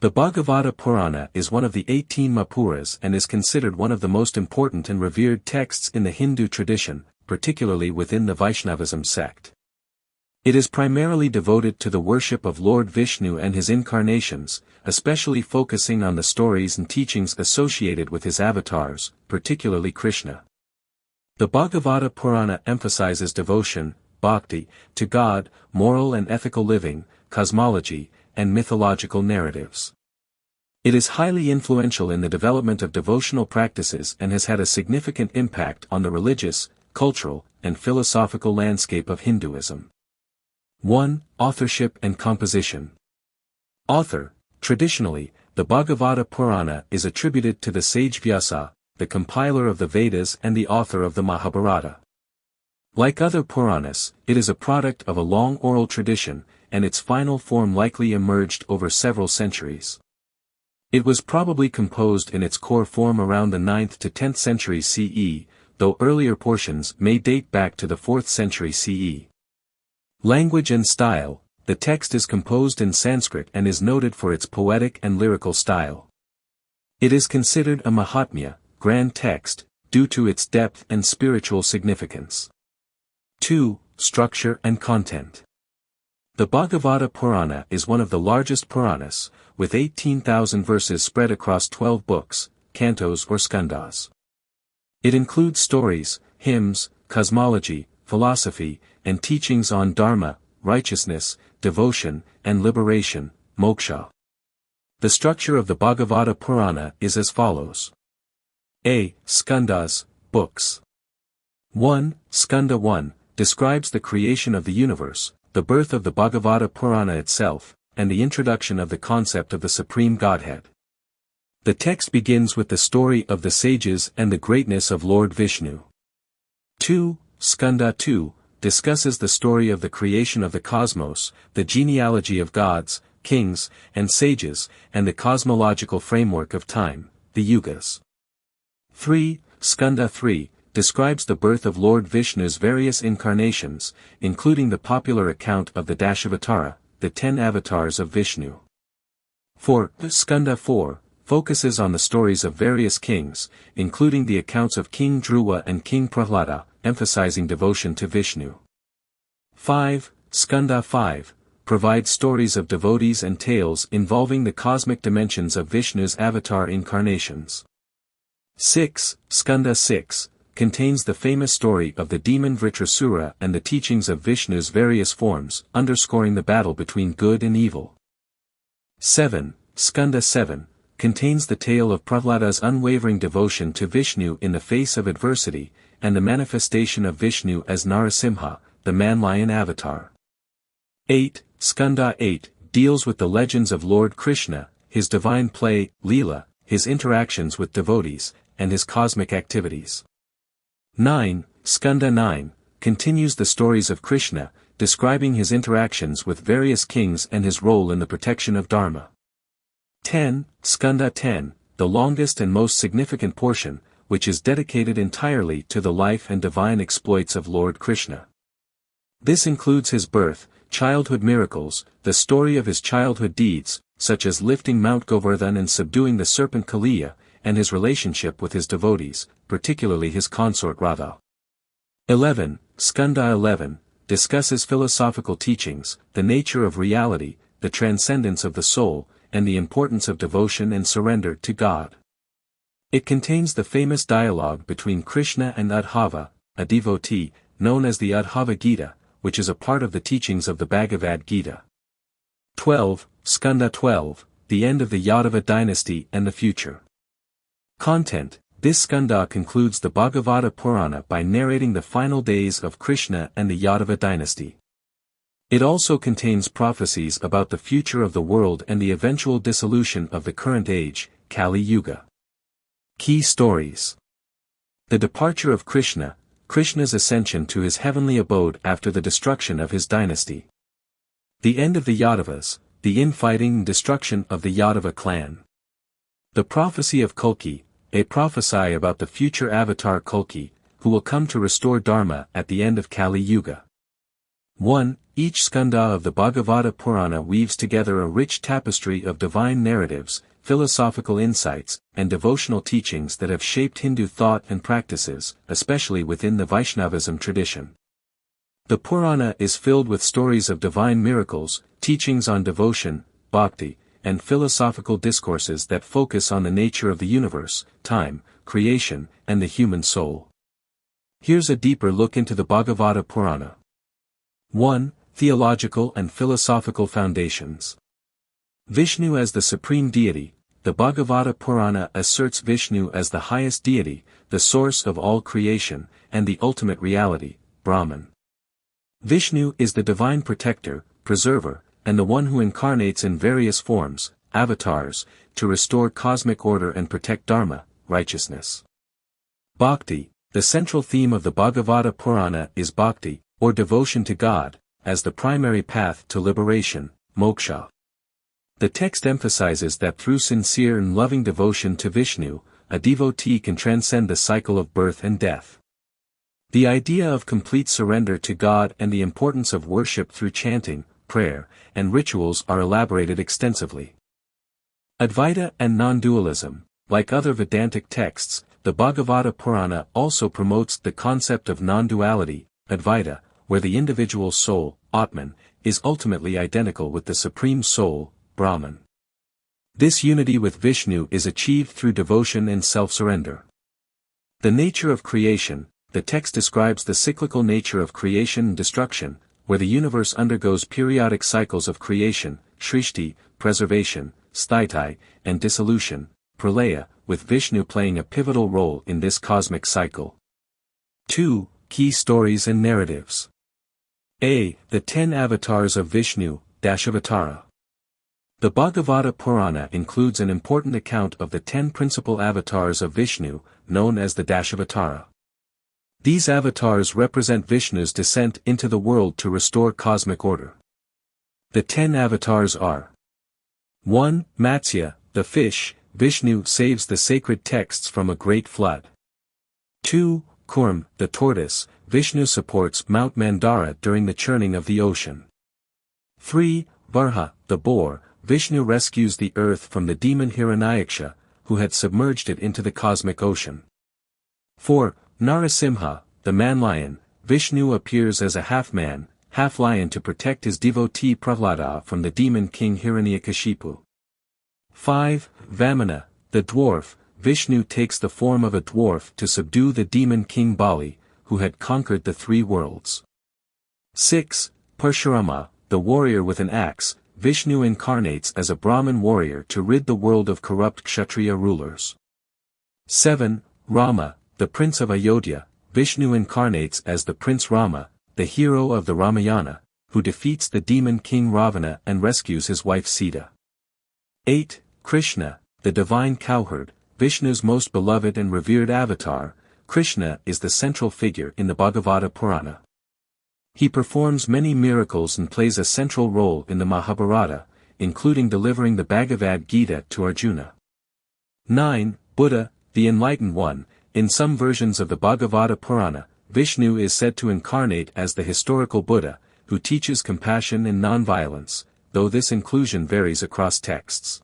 The Bhagavata Purana is one of the 18 Mapuras and is considered one of the most important and revered texts in the Hindu tradition, particularly within the Vaishnavism sect. It is primarily devoted to the worship of Lord Vishnu and his incarnations, especially focusing on the stories and teachings associated with his avatars, particularly Krishna. The Bhagavata Purana emphasizes devotion, bhakti, to God, moral and ethical living, cosmology, and mythological narratives. It is highly influential in the development of devotional practices and has had a significant impact on the religious, cultural, and philosophical landscape of Hinduism. 1. Authorship and composition. Author. Traditionally, the Bhagavata Purana is attributed to the sage Vyasa, the compiler of the Vedas and the author of the Mahabharata. Like other Puranas, it is a product of a long oral tradition, and its final form likely emerged over several centuries. It was probably composed in its core form around the 9th to 10th century CE, though earlier portions may date back to the 4th century CE. Language and style. The text is composed in Sanskrit and is noted for its poetic and lyrical style. It is considered a Mahatmya, grand text, due to its depth and spiritual significance. 2. Structure and content. The Bhagavata Purana is one of the largest Puranas, with 18,000 verses spread across 12 books, cantos or skandhas. It includes stories, hymns, cosmology, philosophy, and teachings on dharma, righteousness, devotion, and liberation, moksha. The structure of the Bhagavata Purana is as follows. A. Skandhas, books. 1. Skandha 1, describes the creation of the universe, the birth of the Bhagavata Purana itself, and the introduction of the concept of the Supreme Godhead. The text begins with the story of the sages and the greatness of Lord Vishnu. 2. Skandha 2, discusses the story of the creation of the cosmos, the genealogy of gods, kings, and sages, and the cosmological framework of time, the yugas. 3. Skandha 3, describes the birth of Lord Vishnu's various incarnations, including the popular account of the Dashavatara, the 10 avatars of Vishnu. 4. Skandha 4, focuses on the stories of various kings, including the accounts of King Dhruva and King Prahlada, emphasizing devotion to Vishnu. 5. Skandha 5, provides stories of devotees and tales involving the cosmic dimensions of Vishnu's avatar incarnations. 6. Skandha 6, contains the famous story of the demon Vritrasura and the teachings of Vishnu's various forms, underscoring the battle between good and evil. 7. Skandha 7, contains the tale of Prahlada's unwavering devotion to Vishnu in the face of adversity, and the manifestation of Vishnu as Narasimha, the man-lion avatar. 8. Skandha 8, deals with the legends of Lord Krishna, his divine play, Leela, his interactions with devotees, and his cosmic activities. 9. Skandha 9, continues the stories of Krishna, describing his interactions with various kings and his role in the protection of Dharma. 10. Skandha 10, the longest and most significant portion, which is dedicated entirely to the life and divine exploits of Lord Krishna. This includes his birth, childhood miracles, the story of his childhood deeds, such as lifting Mount Govardhan and subduing the serpent Kaliya, and his relationship with his devotees, particularly his consort Radha. 11. Skandha 11, discusses philosophical teachings, the nature of reality, the transcendence of the soul, and the importance of devotion and surrender to God. It contains the famous dialogue between Krishna and Uddhava, a devotee, known as the Uddhava Gita, which is a part of the teachings of the Bhagavad Gita. 12. Skandha 12, the end of the Yadava dynasty and the future. Content. This skandha concludes the Bhagavata Purana by narrating the final days of Krishna and the Yadava dynasty. It also contains prophecies about the future of the world and the eventual dissolution of the current age, Kali Yuga. Key stories. The departure of Krishna, Krishna's ascension to his heavenly abode after the destruction of his dynasty. The end of the Yadavas, the infighting and destruction of the Yadava clan. The prophecy of Kalki, a prophesy about the future avatar Kalki, who will come to restore Dharma at the end of Kali Yuga. 1. Each skanda of the Bhagavata Purana weaves together a rich tapestry of divine narratives, philosophical insights, and devotional teachings that have shaped Hindu thought and practices, especially within the Vaishnavism tradition. The Purana is filled with stories of divine miracles, teachings on devotion, bhakti, and philosophical discourses that focus on the nature of the universe, time, creation, and the human soul. Here's a deeper look into the Bhagavata Purana. 1. Theological and philosophical foundations. Vishnu as the supreme deity. The Bhagavata Purana asserts Vishnu as the highest deity, the source of all creation, and the ultimate reality, Brahman. Vishnu is the divine protector, preserver, and the one who incarnates in various forms, avatars, to restore cosmic order and protect dharma, righteousness. Bhakti. The central theme of the Bhagavata Purana is bhakti, or devotion to God, as the primary path to liberation, moksha. The text emphasizes that through sincere and loving devotion to Vishnu, a devotee can transcend the cycle of birth and death. The idea of complete surrender to God and the importance of worship through chanting, prayer, and rituals are elaborated extensively. Advaita and non-dualism. Like other Vedantic texts, the Bhagavata Purana also promotes the concept of non-duality, Advaita, where the individual soul, Atman, is ultimately identical with the Supreme Soul, Brahman. This unity with Vishnu is achieved through devotion and self-surrender. The nature of creation. The text describes the cyclical nature of creation and destruction, where the universe undergoes periodic cycles of creation, shrishti, preservation, sthiti, and dissolution, pralaya, with Vishnu playing a pivotal role in this cosmic cycle. 2. Key stories and narratives. A. The 10 avatars of Vishnu, Dashavatara. The Bhagavata Purana includes an important account of the 10 principal avatars of Vishnu, known as the Dashavatara. These avatars represent Vishnu's descent into the world to restore cosmic order. The 10 avatars are: 1. Matsya, the fish. Vishnu saves the sacred texts from a great flood. 2. Kurm, the tortoise. Vishnu supports Mount Mandara during the churning of the ocean. 3. Varha, the boar. Vishnu rescues the earth from the demon Hiranyaksha, who had submerged it into the cosmic ocean. 4. Narasimha, the man-lion. Vishnu appears as a half-man, half-lion to protect his devotee Prahlada from the demon king Hiranyakashipu. 5. Vamana, the dwarf. Vishnu takes the form of a dwarf to subdue the demon king Bali, who had conquered the 3 worlds. 6. Parshurama, the warrior with an axe. Vishnu incarnates as a Brahmin warrior to rid the world of corrupt Kshatriya rulers. 7. Rama, the prince of Ayodhya. Vishnu incarnates as the Prince Rama, the hero of the Ramayana, who defeats the demon king Ravana and rescues his wife Sita. 8. Krishna, the divine cowherd. Vishnu's most beloved and revered avatar, Krishna is the central figure in the Bhagavata Purana. He performs many miracles and plays a central role in the Mahabharata, including delivering the Bhagavad Gita to Arjuna. 9. Buddha, the Enlightened One. In some versions of the Bhagavata Purana, Vishnu is said to incarnate as the historical Buddha, who teaches compassion and non-violence, though this inclusion varies across texts.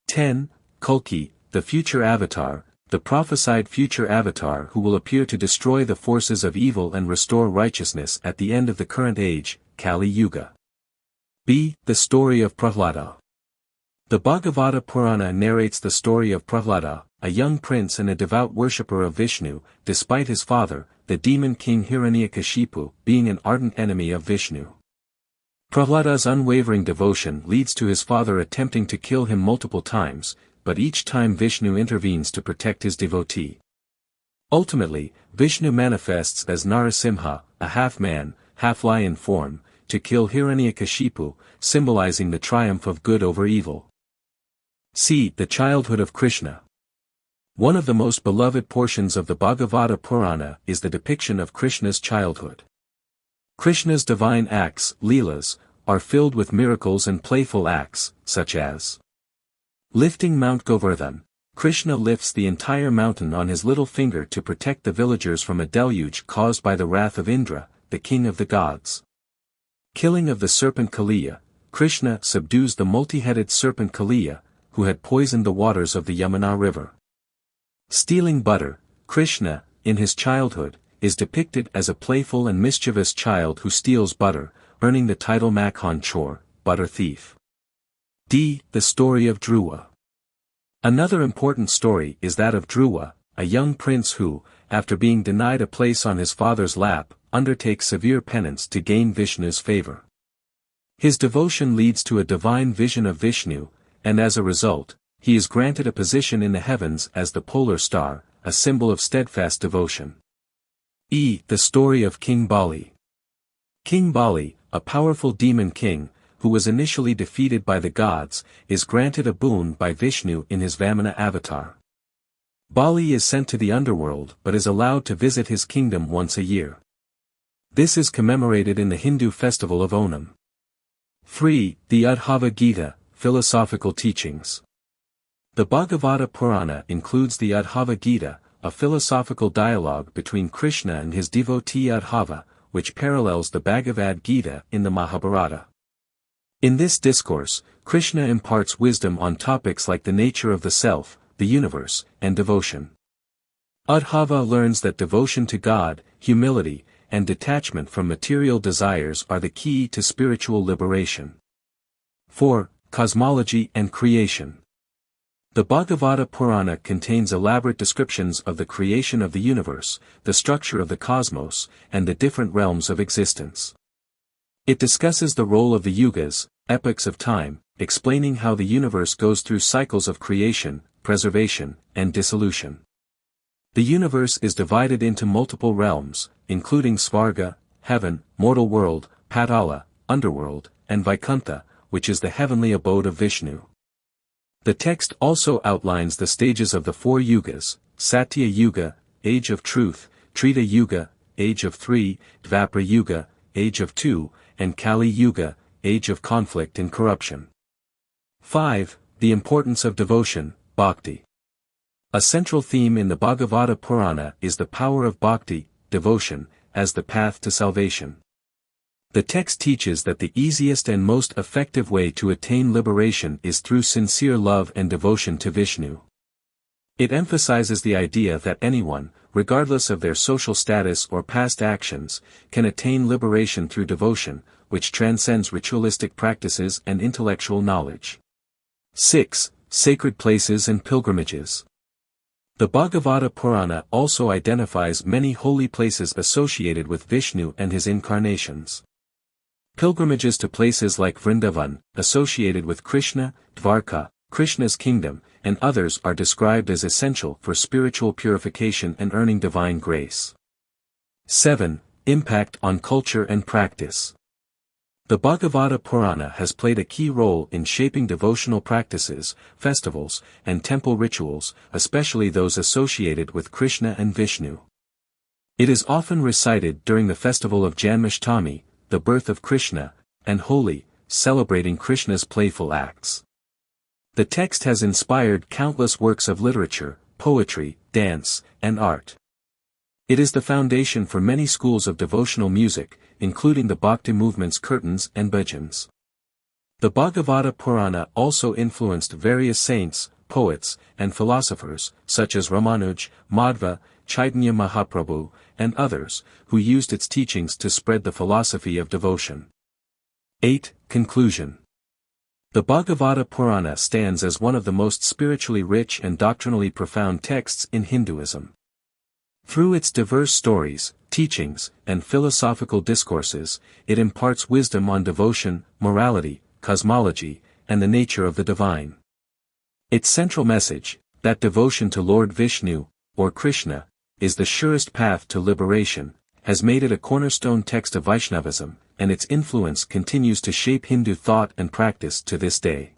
10. Kalki, the future avatar, the prophesied future avatar who will appear to destroy the forces of evil and restore righteousness at the end of the current age, Kali Yuga. B. The story of Prahlada. The Bhagavata Purana narrates the story of Prahlada, a young prince and a devout worshipper of Vishnu, despite his father, the demon king Hiranyakashipu, being an ardent enemy of Vishnu. Prahlada's unwavering devotion leads to his father attempting to kill him multiple times, but each time Vishnu intervenes to protect his devotee. Ultimately, Vishnu manifests as Narasimha, a half-man, half-lion form, to kill Hiranyakashipu, symbolizing the triumph of good over evil. C. The childhood of Krishna. One of the most beloved portions of the Bhagavata Purana is the depiction of Krishna's childhood. Krishna's divine acts, leelas, are filled with miracles and playful acts, such as lifting Mount Govardhan. Krishna lifts the entire mountain on his little finger to protect the villagers from a deluge caused by the wrath of Indra, the king of the gods. Killing of the serpent Kaliya, Krishna subdues the multi-headed serpent Kaliya, who had poisoned the waters of the Yamuna river. Stealing butter, Krishna, in his childhood, is depicted as a playful and mischievous child who steals butter, earning the title Makhan Chor, butter thief. D. The story of Dhruva. Another important story is that of Dhruva, a young prince who, after being denied a place on his father's lap, undertakes severe penance to gain Vishnu's favor. His devotion leads to a divine vision of Vishnu, and as a result, he is granted a position in the heavens as the polar star, a symbol of steadfast devotion. E. The story of King Bali. King Bali, a powerful demon king, who was initially defeated by the gods, is granted a boon by Vishnu in his Vamana avatar. Bali is sent to the underworld but is allowed to visit his kingdom once a year. This is commemorated in the Hindu festival of Onam. 3. The Udhava Gita, philosophical teachings. The Bhagavata Purana includes the Udhava Gita, a philosophical dialogue between Krishna and his devotee Udhava, which parallels the Bhagavad Gita in the Mahabharata. In this discourse, Krishna imparts wisdom on topics like the nature of the self, the universe, and devotion. Udhava learns that devotion to God, humility, and detachment from material desires are the key to spiritual liberation. 4. Cosmology and creation. The Bhagavata Purana contains elaborate descriptions of the creation of the universe, the structure of the cosmos, and the different realms of existence. It discusses the role of the yugas, epochs of time, explaining how the universe goes through cycles of creation, preservation, and dissolution. The universe is divided into multiple realms, including Svarga, heaven, mortal world, Patala, underworld, and Vaikuntha, which is the heavenly abode of Vishnu. The text also outlines the stages of the four yugas: Satya Yuga, age of truth, Treta Yuga, age of 3, Dvapara Yuga, age of 2, and Kali Yuga, age of conflict and corruption. 5. The importance of devotion, bhakti. A central theme in the Bhagavata Purana is the power of bhakti, devotion, as the path to salvation. The text teaches that the easiest and most effective way to attain liberation is through sincere love and devotion to Vishnu. It emphasizes the idea that anyone, regardless of their social status or past actions, can attain liberation through devotion, which transcends ritualistic practices and intellectual knowledge. 6. Sacred places and pilgrimages. The Bhagavata Purana also identifies many holy places associated with Vishnu and his incarnations. Pilgrimages to places like Vrindavan, associated with Krishna, Dvarka, Krishna's kingdom, and others are described as essential for spiritual purification and earning divine grace. 7. Impact on culture and practice. The Bhagavata Purana has played a key role in shaping devotional practices, festivals, and temple rituals, especially those associated with Krishna and Vishnu. It is often recited during the festival of Janmashtami, the birth of Krishna, and Holi, celebrating Krishna's playful acts. The text has inspired countless works of literature, poetry, dance, and art. It is the foundation for many schools of devotional music, including the Bhakti movement's kirtans and bhajans. The Bhagavata Purana also influenced various saints, poets, and philosophers, such as Ramanuj, Madhva, Chaitanya Mahaprabhu, and others, who used its teachings to spread the philosophy of devotion. 8. Conclusion. The Bhagavata Purana stands as one of the most spiritually rich and doctrinally profound texts in Hinduism. Through its diverse stories, teachings, and philosophical discourses, it imparts wisdom on devotion, morality, cosmology, and the nature of the divine. Its central message, that devotion to Lord Vishnu, or Krishna, is the surest path to liberation, has made it a cornerstone text of Vaishnavism, and its influence continues to shape Hindu thought and practice to this day.